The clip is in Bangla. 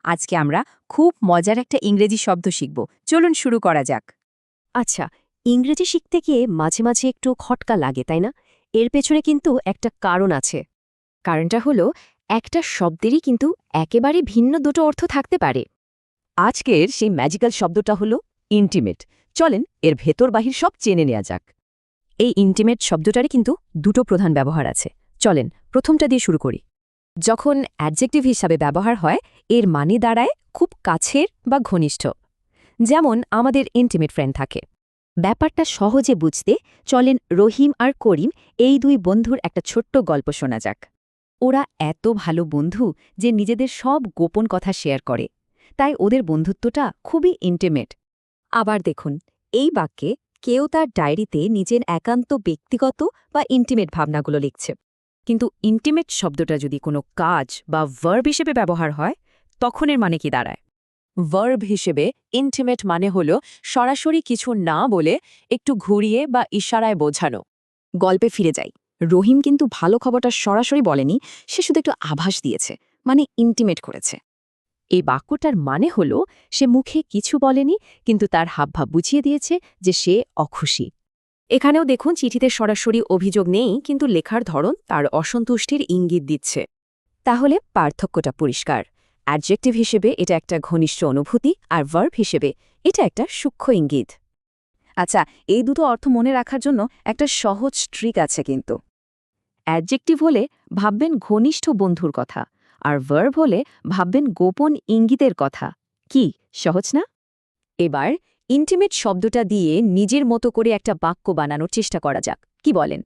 আজকে আমরা খুব মজার একটা ইংরেজি শব্দ শিখব। চলুন শুরু করা যাক। আচ্ছা, ইংরেজি শিখতে গিয়ে মাঝে মাঝে একটু খটকা লাগে তাই না? এর পেছনে কিন্তু একটা কারণ আছে। কারণটা হলো একটা শব্দেরই কিন্তু একেবারে ভিন্ন দুটো অর্থ থাকতে পারে। আজকের সেই ম্যাজিক্যাল শব্দটা হলো ইন্টিমেট। চলেন এর ভেতর বাহির সব জেনে নেওয়া যাক। এই ইন্টিমেট শব্দটারই কিন্তু দুটো প্রধান ব্যবহার আছে। চলেন প্রথমটা দিয়ে শুরু করি। যখন অ্যাডজেক্টিভ হিসাবে ব্যবহার হয়, এর মানে দাঁড়ায় খুব কাছের বা ঘনিষ্ঠ। যেমন আমাদের ইন্টিমেট ফ্রেন্ড থাকে। ব্যাপারটা সহজে বুঝতে চলেন রহিম আর করিম এই দুই বন্ধুর একটা ছোট্ট গল্প শোনা যাক। ওরা এত ভালো বন্ধু যে নিজেদের সব গোপন কথা শেয়ার করে, তাই ওদের বন্ধুত্বটা খুবই ইন্টিমেট। আবার দেখুন, এই বাক্যে কেউ তার ডায়েরিতে নিজের একান্ত ব্যক্তিগত বা ইন্টিমেট ভাবনাগুলো লিখছে। কিন্তু ইন্টিমেট শব্দটা যদি কোনো কাজ বা ভার্ব হিসেবে ব্যবহার হয়, তখন এর মানে কি দাঁড়ায়? ভার্ব হিসেবে ইন্টিমেট মানে হলো সরাসরি কিছু না বলে একটু ঘুরিয়ে বা ইশারায় বোঝানো। গল্পে ফিরে যাই। রহিম কিন্তু ভালো খবরটা সরাসরি বলেনি, সে শুধু একটু আভাস দিয়েছে, মানে ইন্টিমেট করেছে। এই বাক্যটার মানে হলো সে মুখে কিছু বলেনি, কিন্তু তার হাবভাব বুঝিয়ে দিয়েছে যে সে অখুশি। এখানেও দেখুন চিঠিতে সরাসরি অভিযোগ নেই, কিন্তু লেখার ধরন তার অসন্তুষ্টির ইঙ্গিত দিচ্ছে। তাহলে পার্থক্যটা পরিষ্কার। অ্যাডজেক্টিভ হিসেবে এটা একটা ঘনিষ্ঠ অনুভূতি, আর ভার্ব হিসেবে এটা একটা সূক্ষ্ম ইঙ্গিত। আচ্ছা, এই দুটো অর্থ মনে রাখার জন্য একটা সহজ ট্রিক আছে কিন্তু। অ্যাডজেক্টিভ হলে ভাববেন ঘনিষ্ঠ বন্ধুর কথা, আর ভার্ব হলে ভাববেন গোপন ইঙ্গিতের কথা। কি সহজ না? এবার ইন্টিমেট শব্দটা দিয়ে নিজের মতো করে একটা বাক্য বানানোর চেষ্টা করা যাক। কি বলেন?